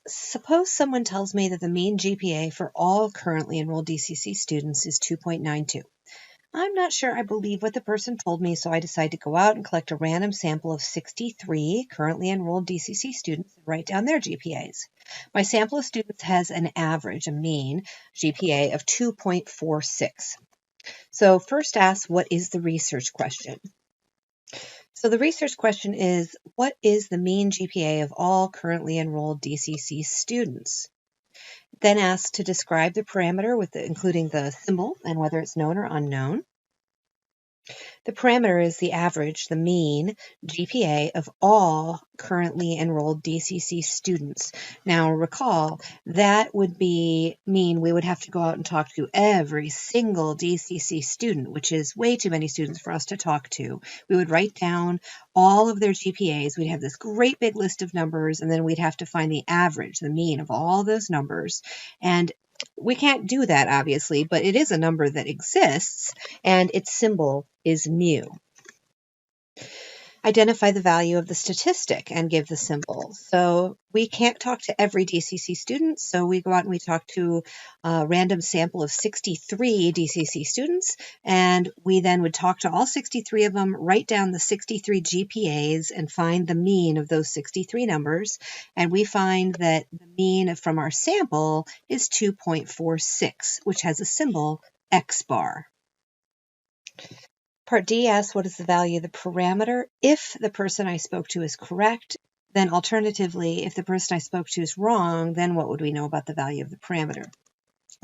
Suppose someone tells me that the mean GPA for all currently enrolled DCC students is 2.92. I'm not sure I believe what the person told me, so I decide to go out and collect a random sample of 63 currently enrolled DCC students and write down their GPAs. My sample of students has an average, a mean GPA of 2.46. So first ask, what is the research question? So the research question is, what is the mean GPA of all currently enrolled DCC students? Then ask to describe the parameter including the symbol and whether it's known or unknown. The parameter is the average, the mean GPA of all currently enrolled DCC students. Now recall, that would mean we would have to go out and talk to every single DCC student, which is way too many students for us to talk to. We would write down all of their GPAs. We'd have this great big list of numbers, and then we'd have to find the average, the mean of all those numbers. And we can't do that, obviously, but it is a number that exists, and its symbol is mu. Identify the value of the statistic and give the symbol. So we can't talk to every DCC student, so we go out and we talk to a random sample of 63 DCC students, and we then would talk to all 63 of them, write down the 63 GPAs, and find the mean of those 63 numbers, and we find that the mean from our sample is 2.46, which has a symbol X bar. Part D asks, what is the value of the parameter? If the person I spoke to is correct, then alternatively, if the person I spoke to is wrong, then what would we know about the value of the parameter?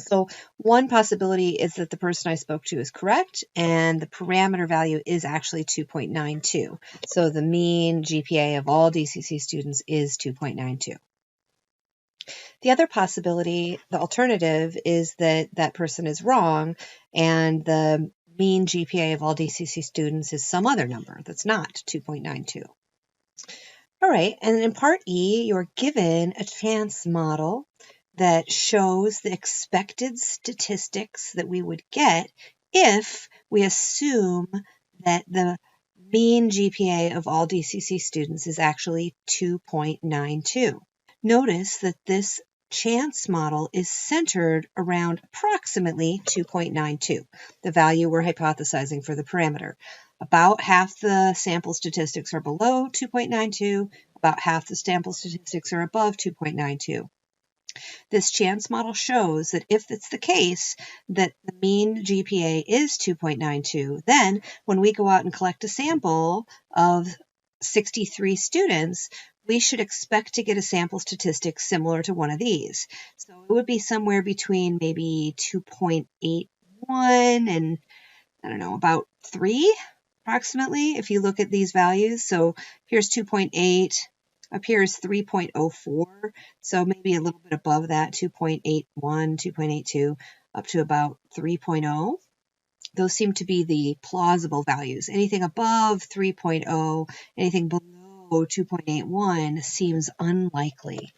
So one possibility is that the person I spoke to is correct, and the parameter value is actually 2.92. So the mean GPA of all DCC students is 2.92. The other possibility, the alternative, is that that person is wrong, and the mean GPA of all DCC students is some other number that's not 2.92. All right, and in Part E, you're given a chance model that shows the expected statistics that we would get if we assume that the mean GPA of all DCC students is actually 2.92. Notice that this chance model is centered around approximately 2.92, the value we're hypothesizing for the parameter. About half the sample statistics are below 2.92, about half the sample statistics are above 2.92. This chance model shows that if it's the case that the mean GPA is 2.92, then when we go out and collect a sample of 63 students, we should expect to get a sample statistic similar to one of these. So it would be somewhere between maybe 2.81 and, I don't know, about 3 approximately if you look at these values. So here's 2.8, up here is 3.04, so maybe a little bit above that, 2.81, 2.82, up to about 3.0. Those seem to be the plausible values. Anything above 3.0, anything below 2.81 seems unlikely.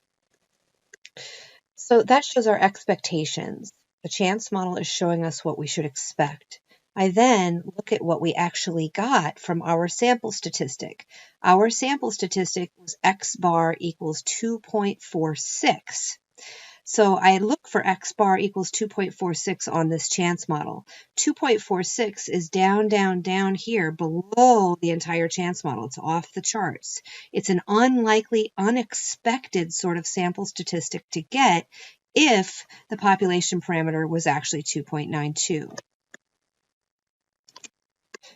So that shows our expectations. The chance model is showing us what we should expect. I then look at what we actually got from our sample statistic. Our sample statistic was X bar equals 2.46. So I look for X bar equals 2.46 on this chance model. 2.46 is down, down, down here below the entire chance model. It's off the charts. It's an unlikely, unexpected sort of sample statistic to get if the population parameter was actually 2.92.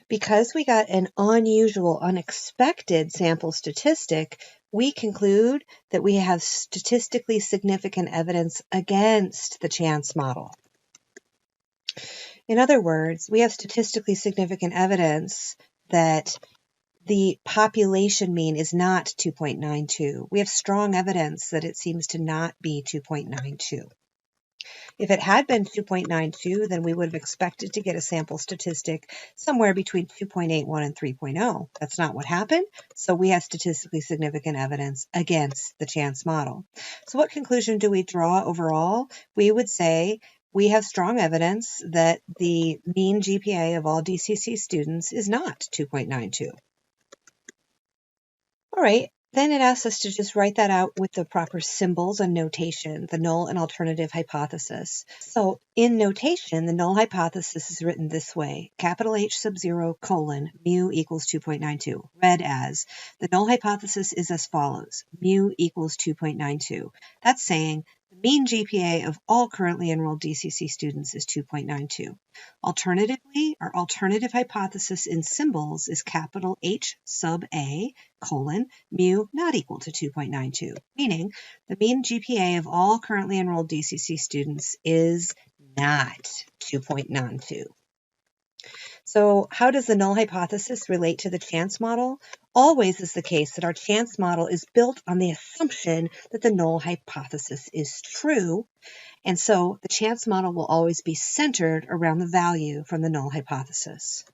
Because we got an unusual, unexpected sample statistic, we conclude that we have statistically significant evidence against the chance model. In other words, we have statistically significant evidence that the population mean is not 2.92. We have strong evidence that it seems to not be 2.92. If it had been 2.92, then we would have expected to get a sample statistic somewhere between 2.81 and 3.0. That's not what happened, so we have statistically significant evidence against the chance model. So what conclusion do we draw overall? We would say we have strong evidence that the mean GPA of all DCC students is not 2.92. All right, Then it asks us to just write that out with the proper symbols and notation, the null and alternative hypothesis. So in notation, the null hypothesis is written this way, capital H sub 0 colon mu equals 2.92, read as the null hypothesis is as follows, mu equals 2.92. That's saying the mean GPA of all currently enrolled DCC students is 2.92. Alternatively, our alternative hypothesis in symbols is capital H sub A colon mu not equal to 2.92, meaning the mean GPA of all currently enrolled DCC students is not 2.92. So how does the null hypothesis relate to the chance model? Always is the case that our chance model is built on the assumption that the null hypothesis is true, and so the chance model will always be centered around the value from the null hypothesis.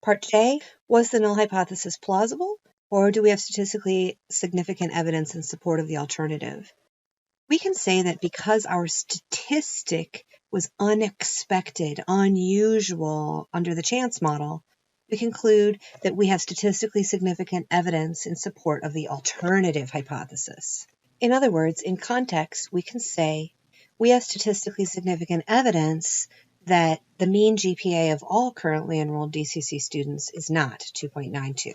Part J, was the null hypothesis plausible, or do we have statistically significant evidence in support of the alternative? We can say that because our statistic was unexpected, unusual under the chance model, we conclude that we have statistically significant evidence in support of the alternative hypothesis. In other words, in context, we can say we have statistically significant evidence that the mean GPA of all currently enrolled DCC students is not 2.92.